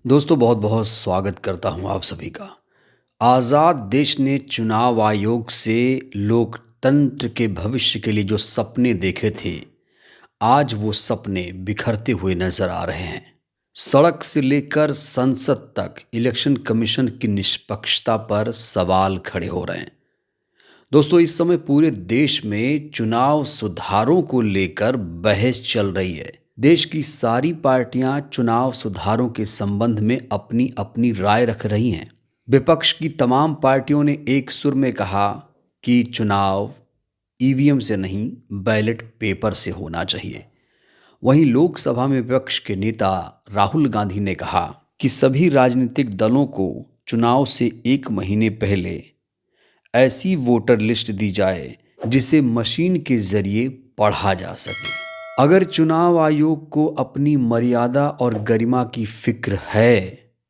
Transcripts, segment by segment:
दोस्तों बहुत बहुत स्वागत करता हूं आप सभी का। आज़ाद देश ने चुनाव आयोग से लोकतंत्र के भविष्य के लिए जो सपने देखे थे, आज वो सपने बिखरते हुए नजर आ रहे हैं। सड़क से लेकर संसद तक इलेक्शन कमीशन की निष्पक्षता पर सवाल खड़े हो रहे हैं। दोस्तों इस समय पूरे देश में चुनाव सुधारों को लेकर बहस चल रही है। देश की सारी पार्टियां चुनाव सुधारों के संबंध में अपनी अपनी राय रख रही हैं। विपक्ष की तमाम पार्टियों ने एक सुर में कहा कि चुनाव ईवीएम से नहीं बैलेट पेपर से होना चाहिए। वहीं लोकसभा में विपक्ष के नेता राहुल गांधी ने कहा कि सभी राजनीतिक दलों को चुनाव से एक महीने पहले ऐसी वोटर लिस्ट दी जाए जिसे मशीन के जरिए पढ़ा जा सके। अगर चुनाव आयोग को अपनी मर्यादा और गरिमा की फिक्र है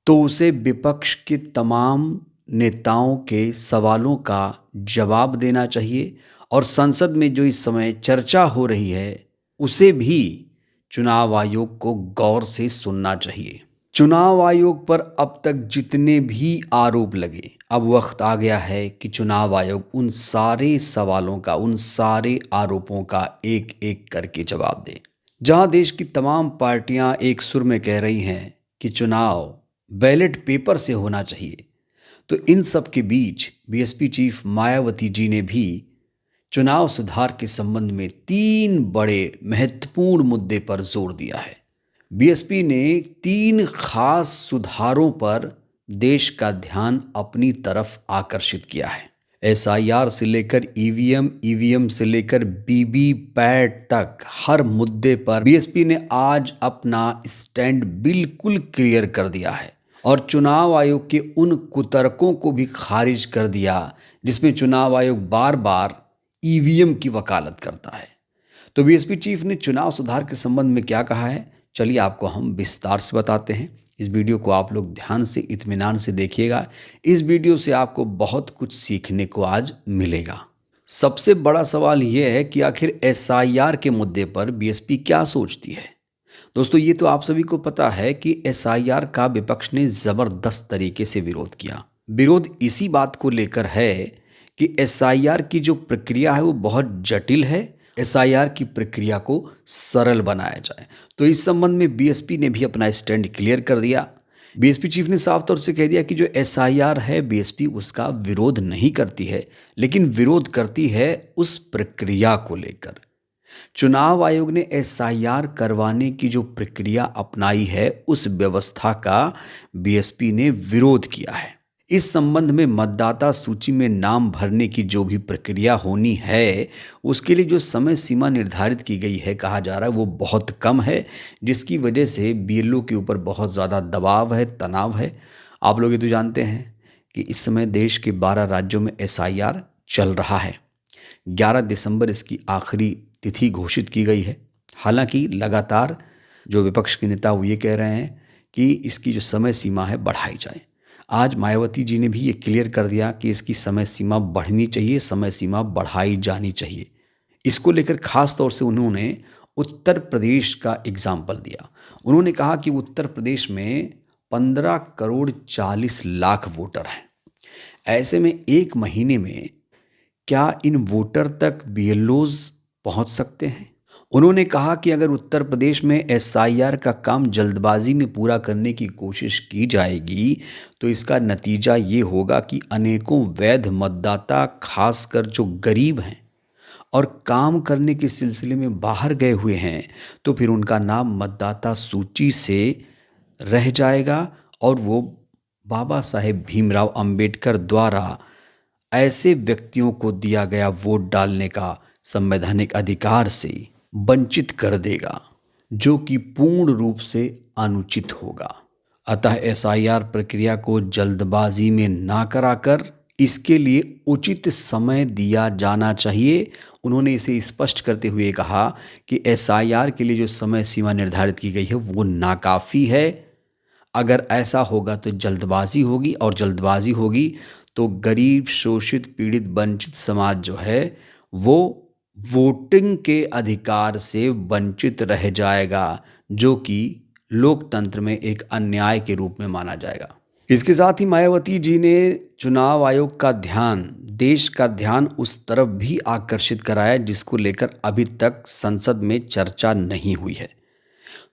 तो उसे विपक्ष के तमाम नेताओं के सवालों का जवाब देना चाहिए और संसद में जो इस समय चर्चा हो रही है उसे भी चुनाव आयोग को गौर से सुनना चाहिए। चुनाव आयोग पर अब तक जितने भी आरोप लगे, अब वक्त आ गया है कि चुनाव आयोग उन सारे सवालों का, उन सारे आरोपों का एक एक करके जवाब दे। जहां देश की तमाम पार्टियां एक सुर में कह रही हैं कि चुनाव बैलेट पेपर से होना चाहिए, तो इन सब के बीच बीएसपी चीफ मायावती जी ने भी चुनाव सुधार के संबंध में 3 बड़े महत्वपूर्ण मुद्दे पर जोर दिया है। बीएसपी ने 3 खास सुधारों पर देश का ध्यान अपनी तरफ आकर्षित किया है। एसआईआर से लेकर ईवीएम, ईवीएम से लेकर वीवीपैट तक हर मुद्दे पर बीएसपी ने आज अपना स्टैंड बिल्कुल क्लियर कर दिया है और चुनाव आयोग के उन कुतर्कों को भी खारिज कर दिया जिसमें चुनाव आयोग बार बार ईवीएम की वकालत करता है। तो बीएसपी चीफ ने चुनाव सुधार के संबंध में क्या कहा है, चलिए आपको हम विस्तार से बताते हैं। इस वीडियो को आप लोग ध्यान से, इत्मीनान से देखिएगा। इस वीडियो से आपको बहुत कुछ सीखने को आज मिलेगा। सबसे बड़ा सवाल यह है कि आखिर एसआईआर के मुद्दे पर बीएसपी क्या सोचती है। दोस्तों ये तो आप सभी को पता है कि एसआईआर का विपक्ष ने जबरदस्त तरीके से विरोध किया। विरोध इसी बात को लेकर है कि एसआईआर की जो प्रक्रिया है वो बहुत जटिल है, एसआईआर की प्रक्रिया को सरल बनाया जाए। तो इस संबंध में बीएसपी ने भी अपना स्टैंड क्लियर कर दिया। बीएसपी चीफ ने साफ तौर से कह दिया कि जो एसआईआर है बीएसपी उसका विरोध नहीं करती है, लेकिन विरोध करती है उस प्रक्रिया को लेकर। चुनाव आयोग ने एसआईआर करवाने की जो प्रक्रिया अपनाई है उस व्यवस्था का बीएसपी ने विरोध किया है। इस संबंध में मतदाता सूची में नाम भरने की जो भी प्रक्रिया होनी है उसके लिए जो समय सीमा निर्धारित की गई है, कहा जा रहा है वो बहुत कम है, जिसकी वजह से बीएलओ के ऊपर बहुत ज़्यादा दबाव है, तनाव है। आप लोग ये तो जानते हैं कि इस समय देश के 12 राज्यों में एसआईआर चल रहा है। 11 दिसंबर इसकी आखिरी तिथि घोषित की गई है। हालांकि लगातार जो विपक्ष के नेता वो ये कह रहे हैं कि इसकी जो समय सीमा है बढ़ाई जाए। आज मायावती जी ने भी ये क्लियर कर दिया कि इसकी समय सीमा बढ़नी चाहिए, समय सीमा बढ़ाई जानी चाहिए। इसको लेकर खास तौर से उन्होंने उत्तर प्रदेश का एग्जाम्पल दिया। उन्होंने कहा कि उत्तर प्रदेश में 15 करोड़ 40 लाख वोटर हैं। ऐसे में एक महीने में क्या इन वोटर तक बीएलओज पहुंच सकते हैं? उन्होंने कहा कि अगर उत्तर प्रदेश में एसआईआर का काम जल्दबाजी में पूरा करने की कोशिश की जाएगी तो इसका नतीजा ये होगा कि अनेकों वैध मतदाता, खासकर जो गरीब हैं और काम करने के सिलसिले में बाहर गए हुए हैं, तो फिर उनका नाम मतदाता सूची से रह जाएगा और वो बाबा साहेब भीमराव अंबेडकर द्वारा ऐसे व्यक्तियों को दिया गया वोट डालने का संवैधानिक अधिकार से वंचित कर देगा, जो कि पूर्ण रूप से अनुचित होगा। अतः एसआईआर प्रक्रिया को जल्दबाजी में ना कराकर इसके लिए उचित समय दिया जाना चाहिए। उन्होंने इसे स्पष्ट करते हुए कहा कि एसआईआर के लिए जो समय सीमा निर्धारित की गई है वो नाकाफ़ी है। अगर ऐसा होगा तो जल्दबाजी होगी और जल्दबाजी होगी तो गरीब, शोषित, पीड़ित, वंचित समाज जो है वो वोटिंग के अधिकार से वंचित रह जाएगा, जो कि लोकतंत्र में एक अन्याय के रूप में माना जाएगा। इसके साथ ही मायावती जी ने चुनाव आयोग का ध्यान, देश का ध्यान उस तरफ भी आकर्षित कराया जिसको लेकर अभी तक संसद में चर्चा नहीं हुई है।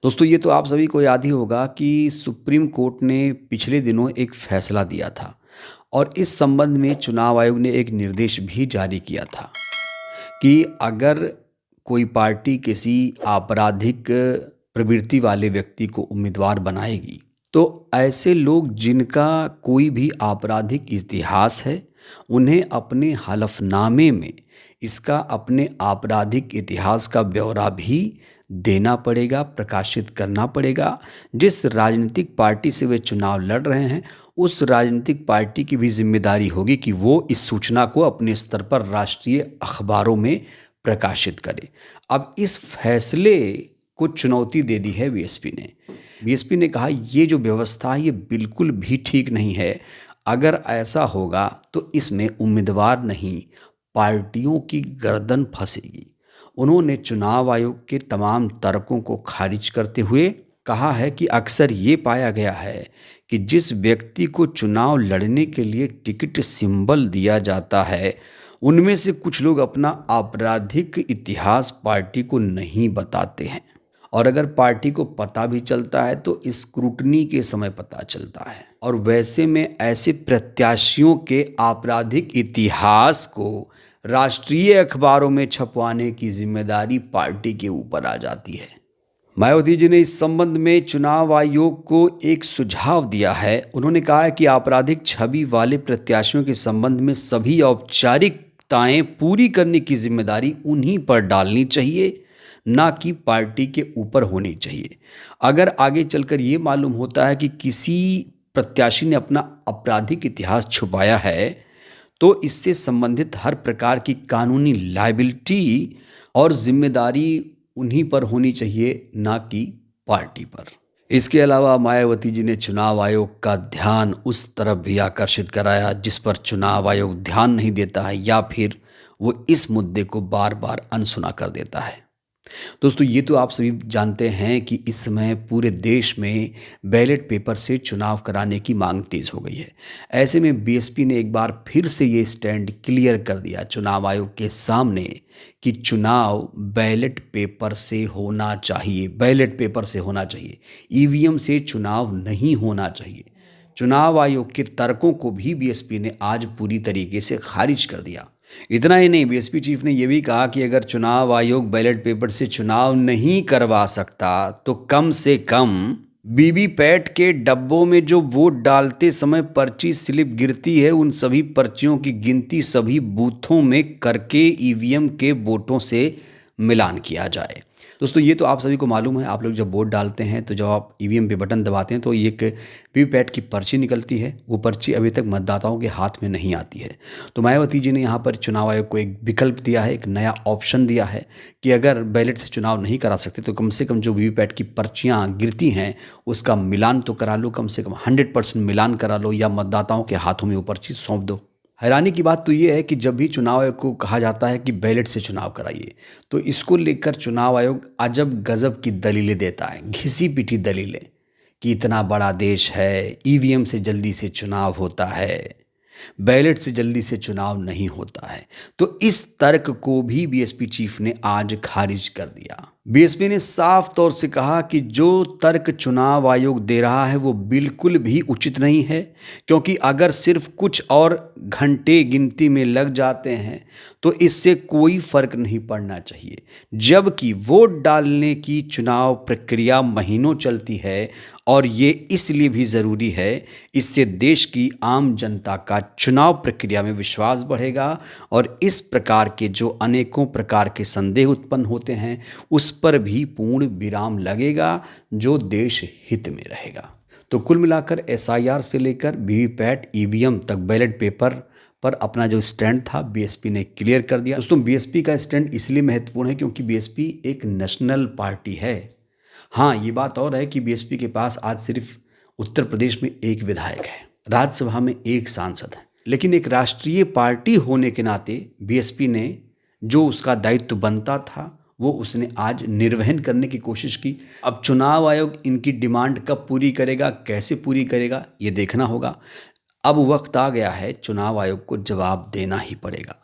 दोस्तों, ये तो आप सभी को याद ही होगा कि सुप्रीम कोर्ट ने पिछले दिनों एक फैसला दिया था और इस संबंध में चुनाव आयोग ने एक निर्देश भी जारी किया था कि अगर कोई पार्टी किसी आपराधिक प्रवृत्ति वाले व्यक्ति को उम्मीदवार बनाएगी तो ऐसे लोग जिनका कोई भी आपराधिक इतिहास है उन्हें अपने हलफनामे में इसका अपने आपराधिक इतिहास का ब्यौरा भी देना पड़ेगा, प्रकाशित करना पड़ेगा। जिस राजनीतिक पार्टी से वे चुनाव लड़ रहे हैं उस राजनीतिक पार्टी की भी जिम्मेदारी होगी कि वो इस सूचना को अपने स्तर पर राष्ट्रीय अखबारों में प्रकाशित करे। अब इस फैसले को चुनौती दे दी है बीएसपी ने। बीएसपी ने कहा ये जो व्यवस्था है ये बिल्कुल भी ठीक नहीं है। अगर ऐसा होगा तो इसमें उम्मीदवार नहीं पार्टियों की गर्दन फंसेगी। उन्होंने चुनाव आयोग के तमाम तर्कों को खारिज करते हुए कहा है कि अक्सर ये पाया गया है कि जिस व्यक्ति को चुनाव लड़ने के लिए टिकट सिंबल दिया जाता है उनमें से कुछ लोग अपना आपराधिक इतिहास पार्टी को नहीं बताते हैं, और अगर पार्टी को पता भी चलता है तो स्क्रूटनी के समय पता चलता है। और वैसे में ऐसे प्रत्याशियों के आपराधिक इतिहास को राष्ट्रीय अखबारों में छपवाने की जिम्मेदारी पार्टी के ऊपर आ जाती है। मायावती जी ने इस संबंध में चुनाव आयोग को एक सुझाव दिया है। उन्होंने कहा है कि आपराधिक छवि वाले प्रत्याशियों के संबंध में सभी औपचारिकताएं पूरी करने की जिम्मेदारी उन्हीं पर डालनी चाहिए, ना कि पार्टी के ऊपर होनी चाहिए। अगर आगे चलकर ये मालूम होता है कि किसी प्रत्याशी ने अपना आपराधिक इतिहास छुपाया है तो इससे संबंधित हर प्रकार की कानूनी लायबिलिटी और जिम्मेदारी उन्हीं पर होनी चाहिए, ना कि पार्टी पर। इसके अलावा मायावती जी ने चुनाव आयोग का ध्यान उस तरफ भी आकर्षित कराया जिस पर चुनाव आयोग ध्यान नहीं देता है या फिर वो इस मुद्दे को बार बार अनसुना कर देता है। दोस्तों, ये तो आप सभी जानते हैं कि इस समय पूरे देश में बैलेट पेपर से चुनाव कराने की मांग तेज हो गई है। ऐसे में बीएसपी ने एक बार फिर से ये स्टैंड क्लियर कर दिया चुनाव आयोग के सामने कि चुनाव बैलेट पेपर से होना चाहिए, बैलेट पेपर से होना चाहिए, ईवीएम से चुनाव नहीं होना चाहिए। चुनाव आयोग के तर्कों को भी बीएसपी ने आज पूरी तरीके से खारिज कर दिया। इतना ही नहीं, बीएसपी चीफ ने यह भी कहा कि अगर चुनाव आयोग बैलेट पेपर से चुनाव नहीं करवा सकता तो कम से कम वीवीपैट के डब्बों में जो वोट डालते समय पर्ची स्लिप गिरती है उन सभी पर्चियों की गिनती सभी बूथों में करके ईवीएम के वोटों से मिलान किया जाए। दोस्तों, ये तो आप सभी को मालूम है, आप लोग जब वोट डालते हैं तो जब आप ईवीएम पे बटन दबाते हैं तो एक वीवीपैट की पर्ची निकलती है। वो पर्ची अभी तक मतदाताओं के हाथ में नहीं आती है। तो मायावती जी ने यहाँ पर चुनाव आयोग को एक विकल्प दिया है, एक नया ऑप्शन दिया है कि अगर बैलेट से चुनाव नहीं करा सकते तो कम से कम जो वीवीपैट की पर्चियाँ गिरती हैं उसका मिलान तो करा लो, कम से कम 100% मिलान करा लो या मतदाताओं के हाथों में वो पर्ची सौंप दो। हैरानी की बात तो ये है कि जब भी चुनाव आयोग को कहा जाता है कि बैलेट से चुनाव कराइए तो इसको लेकर चुनाव आयोग अजब गजब की दलीलें देता है, घिसी पिटी दलीलें कि इतना बड़ा देश है, ईवीएम से जल्दी से चुनाव होता है, बैलेट से जल्दी से चुनाव नहीं होता है। तो इस तर्क को भी बीएसपी चीफ ने आज खारिज कर दिया। बीएसपी ने साफ तौर से कहा कि जो तर्क चुनाव आयोग दे रहा है वो बिल्कुल भी उचित नहीं है, क्योंकि अगर सिर्फ कुछ और घंटे गिनती में लग जाते हैं तो इससे कोई फर्क नहीं पड़ना चाहिए, जबकि वोट डालने की चुनाव प्रक्रिया महीनों चलती है और ये इसलिए भी ज़रूरी है, इससे देश की आम जनता का चुनाव प्रक्रिया में विश्वास बढ़ेगा और इस प्रकार के जो अनेकों प्रकार के संदेह उत्पन्न होते हैं उस पर भी पूर्ण विराम लगेगा जो देश हित में रहेगा। तो कुल मिलाकर एसआईआर से लेकर वीवीपैट ईवीएम तक बैलेट पेपर पर अपना जो स्टैंड था बीएसपी ने क्लियर कर दिया। दोस्तों, बीएसपी का स्टैंड इसलिए महत्वपूर्ण है क्योंकि बीएसपी एक नेशनल पार्टी है। हाँ, ये बात और है कि बीएसपी के पास आज सिर्फ उत्तर प्रदेश में एक विधायक है, राज्यसभा में एक सांसद है, लेकिन एक राष्ट्रीय पार्टी होने के नाते बीएसपी ने जो उसका दायित्व बनता था वो उसने आज निर्वहन करने की कोशिश की। अब चुनाव आयोग इनकी डिमांड कब पूरी करेगा, कैसे पूरी करेगा, ये देखना होगा। अब वक्त आ गया है, चुनाव आयोग को जवाब देना ही पड़ेगा,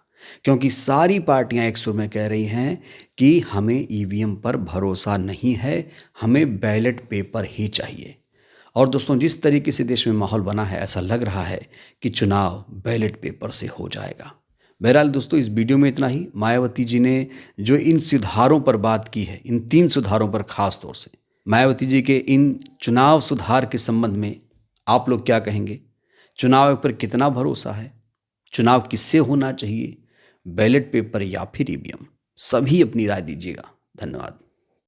क्योंकि सारी पार्टियां एक सुर में कह रही हैं कि हमें ईवीएम पर भरोसा नहीं है, हमें बैलेट पेपर ही चाहिए। और दोस्तों, जिस तरीके से देश में माहौल बना है, ऐसा लग रहा है कि चुनाव बैलेट पेपर से हो जाएगा। बहरहाल दोस्तों, इस वीडियो में इतना ही। मायावती जी ने जो इन सुधारों पर बात की है, इन 3 सुधारों पर खास तौर से, मायावती जी के इन चुनाव सुधार के संबंध में आप लोग क्या कहेंगे? चुनाव आयोग पर कितना भरोसा है? चुनाव किससे होना चाहिए, बैलेट पेपर या फिर ईवीएम? सभी अपनी राय दीजिएगा। धन्यवाद।